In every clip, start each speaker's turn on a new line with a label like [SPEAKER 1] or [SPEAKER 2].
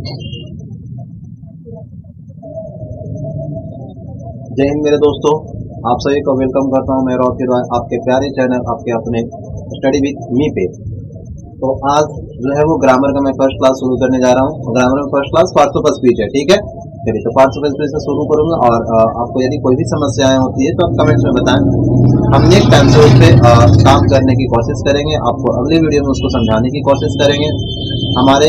[SPEAKER 1] जय हिंद मेरे दोस्तों, आप सभी को वेलकम करता हूं मैं रॉकी रॉय आपके प्यारे चैनल आपके अपने स्टडी विद मी पे। तो आज जो है वो ग्रामर का मैं फर्स्ट क्लास शुरू करने जा रहा हूं। ग्रामर में first class parts of speech है, ठीक है। चलिए तो पार्ट्स ऑफ स्पीच से शुरू करूंगा और आपको यदि कोई भी समस्याएं होती है तो आप कमेंट्स में बताएं। हम नेक्स्ट टाइम से उस पर काम करने की कोशिश करेंगे, आपको अगली वीडियो में उसको समझाने की कोशिश करेंगे। हमारे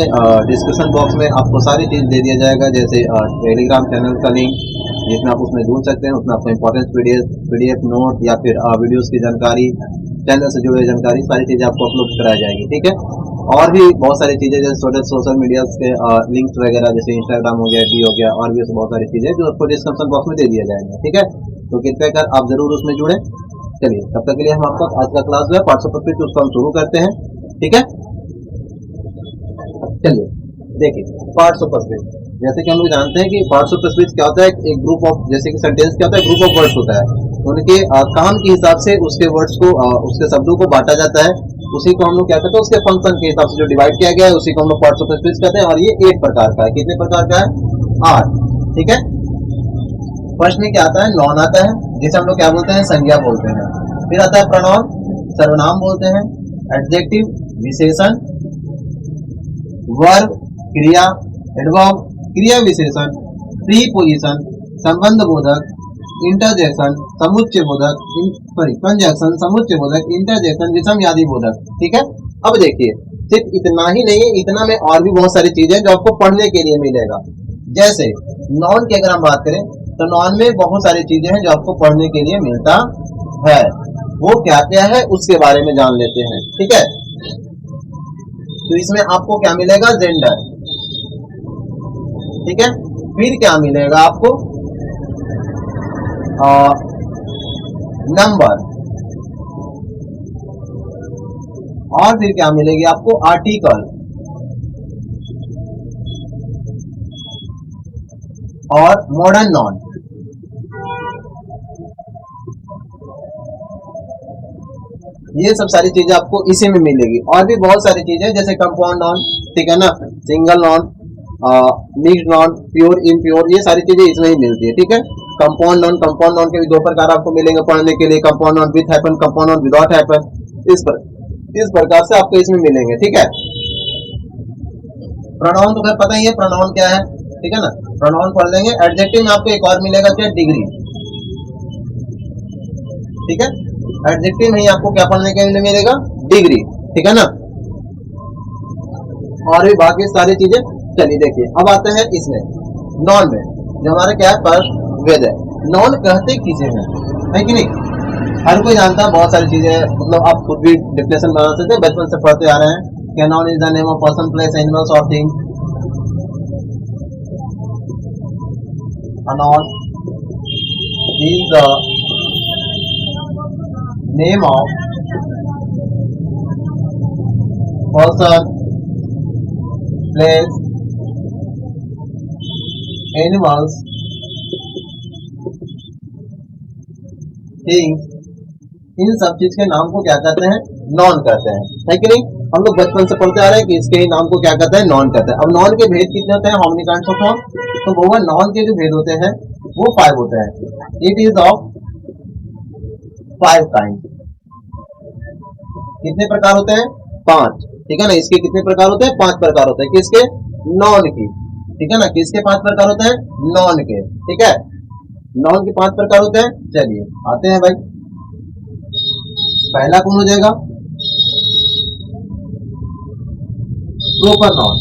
[SPEAKER 1] डिस्क्रिप्शन बॉक्स में आपको सारी चीज़ दे दिया जाएगा, जैसे टेलीग्राम चैनल का लिंक जिसमें आप उसमें जुड़ सकते हैं, उसमें आपको इंपॉर्टेंट पीडीएफ नोट या फिर वीडियोस की जानकारी, चैनल से जुड़े जानकारी, सारी चीज़ें आपको अपलोड कराई जाएगी, ठीक है। और भी बहुत सारी चीज़ें जैसे सोशल मीडिया के लिंक्स वगैरह, जैसे इंस्टाग्राम हो गया, डी हो गया, और भी बहुत सारी चीज़ें जो आपको डिस्क्रिप्शन बॉक्स में दे दिया जाएगा, ठीक है। तो कृपया कर आप जरूर उसमें जुड़े। चलिए तब तक के लिए हम आपका आज का क्लास जो है पार्ट्स ऑफ स्पीच उसको हम शुरू करते हैं, ठीक है। चलिए देखिए पार्ट्स ऑफ स्पीच, जैसे कि हम लोग जानते हैं कि पार्ट्स ऑफ स्पीच क्या होता है। एक ग्रुप ऑफ, जैसे कि सेंटेंस क्या होता है, ग्रुप ऑफ वर्ड्स होता है, उनके काम के हिसाब से उसके वर्ड्स को उसके शब्दों को बांटा जाता है। उसी को हम लोग क्या कहते हैं, उसके फंक्शन के हिसाब से जो डिवाइड किया गया है उसी को हम लोग पार्ट्स ऑफ स्पीच कहते हैं। और ये 8 प्रकार का है। कितने प्रकार का है? 8, ठीक है। फर्स्ट में क्या आता है? नॉन आता है, जिसे हम लोग क्या बोलते हैं? संज्ञा बोलते हैं। फिर आता है प्रोनाउन, सर्वनाम बोलते हैं। एडजेक्टिव, विशेषण। वर्ब, क्रिया। एडवर्ब, क्रिया विशेषण। प्रीपोजिशन, संबंध बोधक। इंटरजेक्शन, समुच्चय बोधक। कंजंक्शन, समुच्चय बोधक। इंटरजेक्शन, विषम यादि बोधक, ठीक है। अब देखिए सिर्फ इतना ही नहीं है, इतना में और भी बहुत सारी चीजें जो आपको पढ़ने के लिए मिलेगा। जैसे नॉन की अगर हम बात करें तो नॉन में बहुत सारी चीजें हैं जो आपको पढ़ने के लिए मिलता है। वो क्या क्या है उसके बारे में जान लेते हैं, ठीक है। तो इसमें आपको क्या मिलेगा? जेंडर, ठीक है। फिर क्या मिलेगा आपको? नंबर। और फिर क्या मिलेगी आपको? आर्टिकल। और मॉडर्न नॉन। ये सब सारी चीजें आपको इसी में मिलेगी। और भी बहुत सारी चीजें जैसे कंपाउंड नॉन, ठीक है ना, single non, mixed non, pure impure, ये सारी चीजें इसमें ही मिलती है, ठीक है। कंपाउंड नॉन के भी 2 प्रकार आपको मिलेंगे पढ़ने के लिए। Compound non with happen, compound non without happen. इस प्रकार से आपको इसमें मिलेंगे, ठीक है। प्रोनाउन तो खैर पता ही है, प्रोनाउन क्या है, ठीक है ना, प्रोनाउन पढ़ लेंगे। एडजेक्टिव में आपको एक और मिलेगा क्या? डिग्री, ठीक है। एडजेक्टिव में ही आपको क्या पढ़ने के लिए मिलेगा? डिग्री, ठीक है ना। और भी बाकी सारी चीजें। चलिए देखिए अब आते हैं इसमें नॉन में, जो हमारा क्या है? फर्स्ट वेद है। नॉन कहते किसे हैं, है कि नहीं? हर कोई जानता है, बहुत सारी चीजें, मतलब आप खुद भी डिफिनेशन बना सकते हैं, बचपन से पढ़ते आ रहे हैं कि noun is the name of person, place, animals और thing. Noun is the name of person, place, animals, things, इन सब चीज के नाम को क्या कहते हैं? नॉन कहते हैं, है कि नहीं? हम लोग बचपन से पढ़ते आ रहे हैं कि इसके नाम को क्या कहते हैं? नॉन कहते हैं। अब नॉन के भेद कितने होते हैं? How many kinds of non? तो वो नॉन के जो भेद होते हैं वो 5 होते हैं। It is of 5 kind. कितने प्रकार होते हैं? 5, ठीक है ना। इसके कितने प्रकार होते हैं? 5 प्रकार होते हैं। किसके? नॉन की, ठीक है ना। किसके 5 प्रकार होते हैं? नॉन के, ठीक है। नॉन के 5 प्रकार होते हैं। चलिए आते हैं भाई, पहला कौन हो जाएगा? प्रोपर नॉन,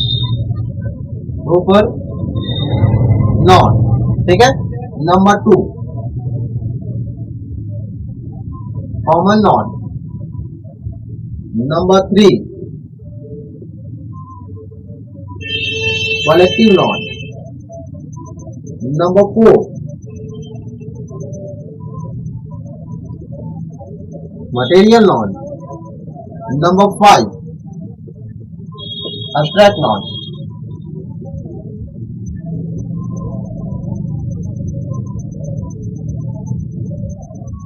[SPEAKER 1] प्रोपर नॉन, ठीक है। Number 2 common noun. Number 3 collective noun. Number 4 material non. Number 5 abstract non.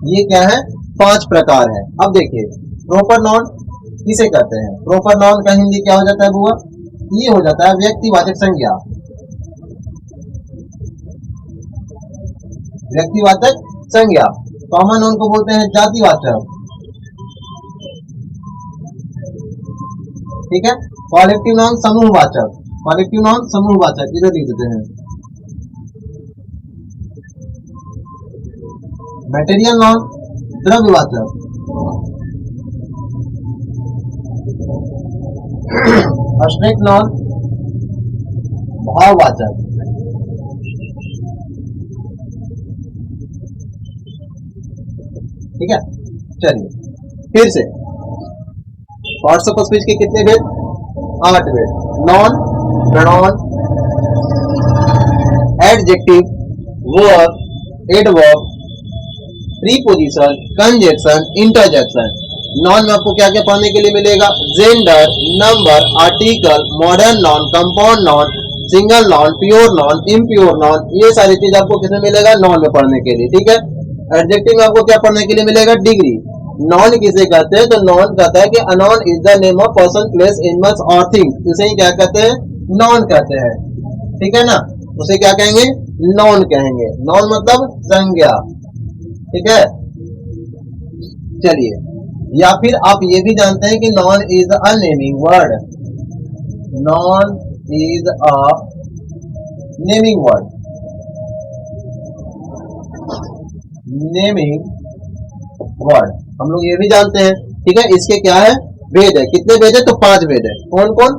[SPEAKER 1] ये क्या है? 5 प्रकार है। अब देखिए प्रॉपर नॉन किसे कहते हैं? प्रॉपर नॉन का हिंदी क्या हो जाता है बुआ? ये हो जाता है व्यक्तिवाचक संज्ञा। व्यक्तिवाचक संज्ञा। कॉमन नाउन को बोलते हैं जातिवाचक, ठीक है। कॉलेक्टिव नाउन समूहवाचक, कॉलेक्टिव नाउन समूहवाचक, इधर लिख देते हैं। मटेरियल नाउन द्रव्यवाचक, एब्स्ट्रैक्ट नाउन भाववाचक, ठीक है। चलिए फिर से पार्ट्स ऑफ स्पीच के कितने भेद? 8 भेद। Non, pronoun, adjective, verb, adverb, preposition, conjunction, interjection. Non में आपको क्या क्या पढ़ने के लिए मिलेगा? Gender, number, article, modern non, compound non, single non, pure non, impure non, ये सारी चीज आपको किसमें मिलेगा? नॉन में पढ़ने के लिए, ठीक है। एडजेक्टिव में आपको क्या पढ़ने के लिए मिलेगा? डिग्री। नॉन किसे कहते हैं? तो नॉन कहता है कि a non is the name of person, place, animals और थिंग्स। इसे ही क्या कहते हैं? नॉन कहते हैं, ठीक है ना। उसे क्या कहेंगे? नॉन कहेंगे। नॉन मतलब संज्ञा, ठीक है। चलिए, या फिर आप ये भी जानते हैं कि noun is a naming word, non is a naming word, naming word हम लोग ये भी जानते हैं, ठीक है। इसके क्या है? भेद है। कितने भेद है? तो 5 भेद है। कौन कौन?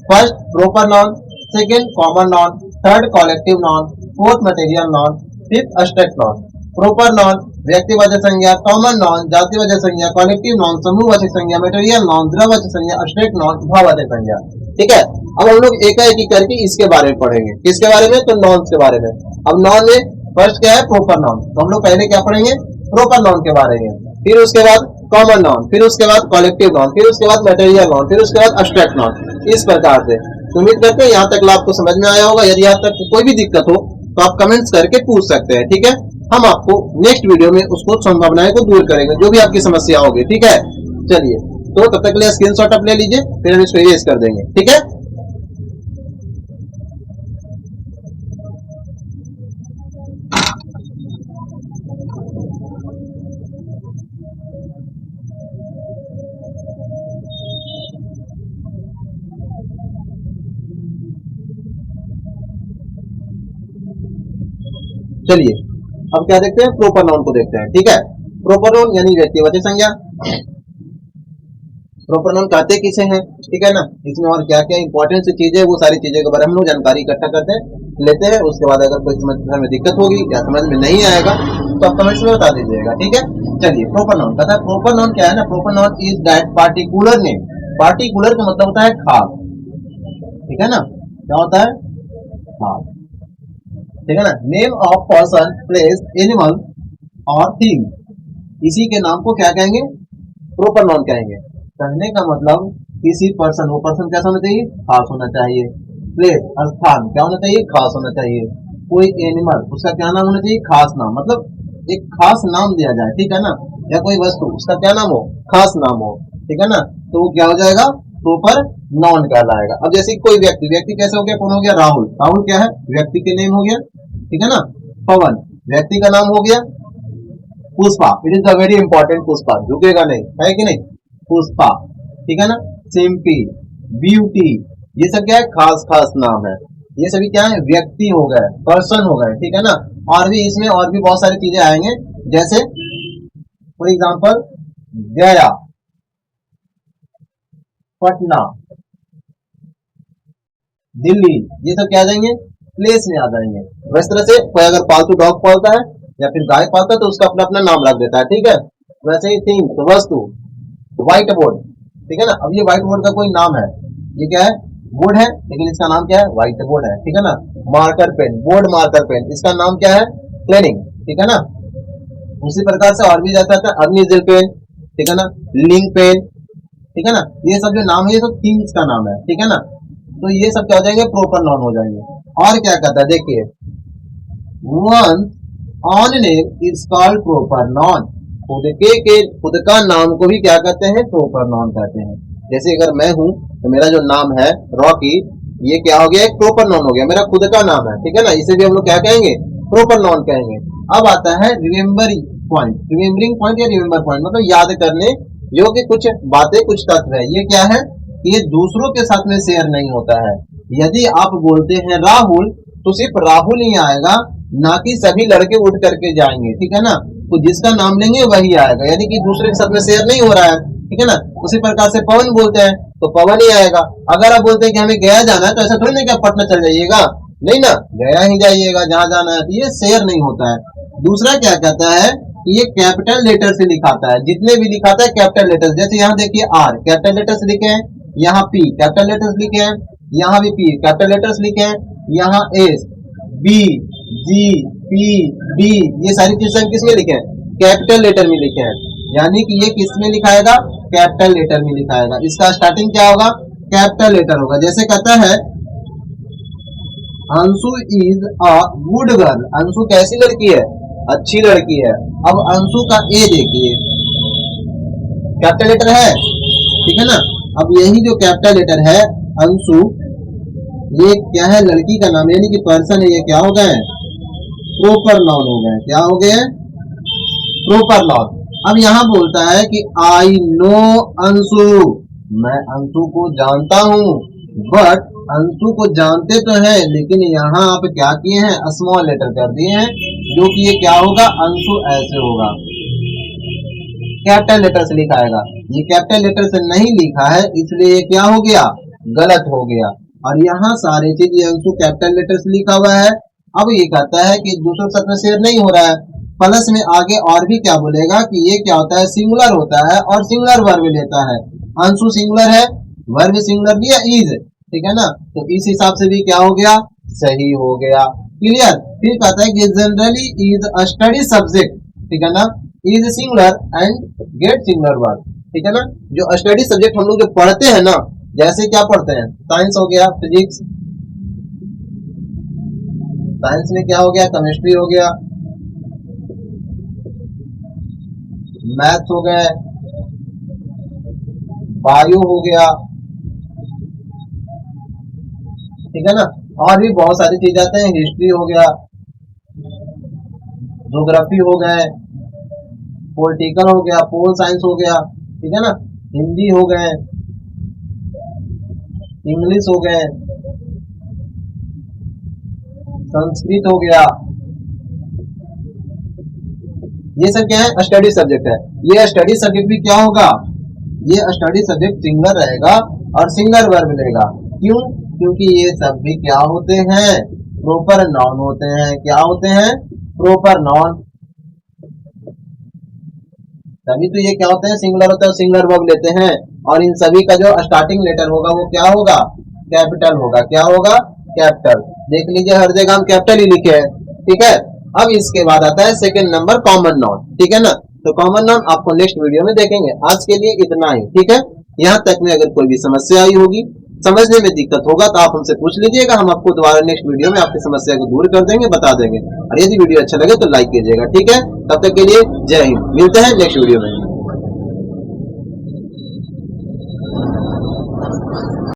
[SPEAKER 1] First proper noun, second common noun, third collective noun, fourth material noun, fifth abstract noun. Proper noun व्यक्तिवाचक संज्ञा, कॉमन नॉन जातिवाचक संज्ञा, कॉलेक्टिव नॉन समूहवाचक संज्ञा, मटेरियल नॉन द्रव्यवाचक संज्ञा, एब्स्ट्रैक्ट नॉन भाववाचक संज्ञा, ठीक है। अब हम लोग एक करके इसके बारे में पढ़ेंगे। किसके बारे में? तो नॉन के बारे में। अब नॉन में फर्स्ट क्या है? Proper noun. तो हम लोग पहले क्या पढ़ेंगे? प्रॉपर नॉन के बारे में, फिर उसके बाद कॉमन नॉन, फिर उसके बाद कॉलेक्टिव नॉन, फिर उसके बाद मटेरियल नॉन, फिर उसके बाद एब्स्ट्रैक्ट नॉन। इस प्रकार से उम्मीद करते हैं यहाँ तक आपको समझ में आया होगा। यदि यहाँ तक कोई भी दिक्कत हो तो आप कमेंट्स करके पूछ सकते हैं, ठीक है। हम आपको नेक्स्ट वीडियो में उसको संभावनाएं को दूर करेंगे, जो भी आपकी समस्या होगी, ठीक है। चलिए, तो तब तक के लिए स्क्रीनशॉट आप ले लीजिए, फिर हम इसको इरेज कर देंगे, ठीक है। चलिए, अब क्या देखते हैं? प्रॉपर नाउन को देखते हैं, ठीक है। प्रॉपर नाउन यानी व्यक्तिवाचक संज्ञा। प्रॉपर नाउन कहते किसे हैं, ठीक है ना। इसमें और क्या क्या इंपॉर्टेंट सी चीजें, वो सारी चीजें के बारे में हम लोग जानकारी इकट्ठा करते हैं, लेते हैं। उसके बाद अगर कोई समझ में दिक्कत होगी या समझ में नहीं आएगा तो आप कमेंट्स में बता दीजिएगा, ठीक है। चलिए, प्रॉपर नाउन कहता है, प्रॉपर नाउन क्या है ना? Proper noun is that particular name. Particular का मतलब होता है खास, ठीक है ना। क्या होता है? खास, ठीक है ना। Name of person, place, animal और थिंग, इसी के नाम को क्या कहेंगे? प्रॉपर नाउन कहेंगे। कहने का मतलब किसी पर्सन, वो पर्सन कैसा होना चाहिए? खास होना चाहिए। प्लेस, स्थान, क्या होना चाहिए? खास होना चाहिए। कोई एनिमल, उसका क्या नाम होना चाहिए? खास नाम, मतलब एक खास नाम दिया जाए, ठीक है ना। या कोई वस्तु, उसका क्या नाम हो? खास नाम हो, ठीक है ना। तो वो क्या हो जाएगा? प्रॉपर नाउन कहलाएगा। अब जैसे कोई व्यक्ति, व्यक्ति कैसे हो गया? कौन हो गया? राहुल। राहुल क्या है? व्यक्ति के नेम हो गया, ठीक है ना। पवन व्यक्ति का नाम हो गया। Pushpa, it is the very important, Pushpa झुकेगा नहीं, है कि नहीं? पुष्पा, ठीक है ना। सिंपी, ब्यूटी, ये सब क्या है? खास खास नाम है। ये सभी क्या है? व्यक्ति हो गए, पर्सन हो गए, ठीक है ना। और भी इसमें और भी बहुत सारी चीजें आएंगे, जैसे फॉर एग्जाम्पल गया, पटना, दिल्ली, ये सब क्या आ जाएंगे? प्लेस में आ जाएंगे। वैसे तरह से कोई अगर पालतू डॉग पालता है या फिर गाय पालता है तो उसका अपना अपना नाम रख देता है, ठीक है। वैसे ही थिंग, तो वस्तु, व्हाइट बोर्ड, ठीक है ना। अब ये व्हाइट बोर्ड का कोई नाम है, ये क्या है? बोर्ड है, लेकिन इसका नाम क्या है? व्हाइट बोर्ड है, ठीक है ना। Marker pen, board marker pen, इसका नाम क्या है? प्लेनिंग, ठीक है ना। उसी प्रकार से और भी जाता है अग्निजल पेन, ठीक है ना, लिंक पेन, ठीक है ना। ये सब जो नाम है ये सब थिंग्स का नाम है, ठीक है ना। तो ये सब क्या हो जाएंगे? प्रॉपर नाउन हो जाएंगे। और क्या कहता है? देखिए, one on name is called proper noun. खुद का नाम को भी क्या कहते हैं? प्रॉपर नाउन कहते हैं। जैसे अगर मैं हूं तो मेरा जो नाम है रॉकी, ये क्या हो गया? एक प्रॉपर नाउन हो गया, मेरा खुद का नाम है, ठीक है ना। इसे भी हम लोग क्या कहेंगे? प्रॉपर नाउन कहेंगे। अब आता है रिमेम्बरिंग पॉइंट या रिमेम्बर पॉइंट, मतलब याद करने योग्य कुछ बातें, कुछ तत्व है। ये क्या है? ये दूसरों के साथ में शेयर नहीं होता है। यदि आप बोलते हैं राहुल, तो सिर्फ राहुल ही आएगा, ना कि सभी लड़के उठ करके जाएंगे, ठीक है ना। तो जिसका नाम लेंगे वही आएगा, यानी कि दूसरे के साथ में शेयर नहीं हो रहा है, ठीक है ना। उसी प्रकार से पवन बोलते हैं तो पवन ही आएगा। अगर आप बोलते हैं कि हमें गया जाना है, तो ऐसा थोड़ी ना कि आप पटना चल जाइएगा, नहीं ना, गया ही जाइएगा जहां जाना है। तो ये शेयर नहीं होता है। दूसरा क्या कहता है कि ये कैपिटल लेटर से लिखाता है, जितने भी लिखाता है कैपिटल लेटर। जैसे यहाँ देखिए आर कैपिटल लेटर से लिखे हैं, यहाँ पी कैपिटल लेटर्स लिखे हैं, यहाँ भी पी कैपिटल लेटर्स लिखे हैं, यहाँ S B G P D, ये सारी चीजें किसमें लिखे हैं? कैपिटल लेटर में लिखे हैं। यानी कि ये किसमें लिखाएगा? कैपिटल लेटर में लिखाएगा। इसका स्टार्टिंग क्या होगा? कैपिटल लेटर होगा। जैसे कहता है Anshu is a good girl, Anshu कैसी लड़की है? अच्छी लड़की है। अब अंशु का ए देखिए, कैपिटल लेटर है, ठीक है ना। अब यही जो कैपिटल लेटर है अंशु, ये क्या है? लड़की का नाम, यानी कि पर्सन है। ये क्या हो गए? प्रॉपर नाउन हो गए। क्या हो गए? Proper noun. अब यहाँ बोलता है कि आई नो अंशु, मैं अंशु को जानता हूं। बट अंशु को जानते तो हैं, लेकिन यहाँ आप क्या किए हैं? स्मॉल लेटर कर दिए हैं, जो कि ये क्या होगा? अंशु ऐसे होगा, कैपिटल लेटर से लिखाएगा। ये कैपिटल लेटर से नहीं लिखा है, इसलिए ये क्या हो गया? गलत हो गया। और यहाँ सारे चीज ये अंशु कैपिटल लेटर से लिखा हुआ है। अब ये कहता है कि दूसरों के साथ में शेयर नहीं हो रहा है। प्लस में आगे और भी क्या बोलेगा कि ये क्या होता है? सिंगुलर होता है और सिंगुलर वर्ब लेता है। अंशु सिंगुलर है, वर्ब सिंगुलर भी है, इज, ठीक है ना। तो इस हिसाब से भी क्या हो गया? सही हो गया। क्लियर। फिर कहता है कि generally is a study subject, ठीक है ना। Is singular and get singular verb, ठीक है ना। जो स्टडी सब्जेक्ट हम लोग जो पढ़ते हैं ना, जैसे क्या पढ़ते हैं? साइंस हो गया, फिजिक्स, साइंस में क्या हो गया? केमिस्ट्री हो गया, मैथ्स हो गए, बायो हो गया, ठीक है ना। और भी बहुत सारी चीज आते हैं, हिस्ट्री हो गया, ज्योग्राफी हो गए, पॉलिटिकल हो गया, पोल साइंस हो गया, ठीक है ना, हिंदी हो गए, इंग्लिश हो गए, संस्कृत हो गया। ये सब क्या है? स्टडी सब्जेक्ट है। ये स्टडी सब्जेक्ट भी क्या होगा? ये स्टडी सब्जेक्ट सिंगुलर रहेगा और सिंगुलर वर्ब लेगा। क्यों? क्योंकि ये सब भी क्या होते हैं? प्रॉपर नाउन होते हैं। क्या होते हैं? Proper noun. तभी तो ये क्या होते हैं? सिंगुलर होता है, सिंगुलर वर्ब लेते हैं। और इन सभी का जो स्टार्टिंग लेटर होगा वो क्या होगा? कैपिटल होगा। क्या होगा? कैपिटल। देख लीजिए हर जगह हम कैपिटल ही लिखे हैं, ठीक है। अब इसके बाद आता है सेकंड नंबर कॉमन नाउन, ठीक है ना। तो कॉमन नाउन आपको नेक्स्ट वीडियो में देखेंगे। आज के लिए इतना ही, ठीक है। यहाँ तक में अगर कोई भी समस्या आई होगी, समझने में दिक्कत होगा, तो आप हमसे पूछ लीजिएगा। हम आपको दोबारा नेक्स्ट वीडियो में आपकी समस्या को दूर कर देंगे, बता देंगे। और यदि वीडियो अच्छा लगे तो लाइक कीजिएगा, ठीक है। तब तक के लिए जय हिंद। मिलते हैं नेक्स्ट वीडियो में।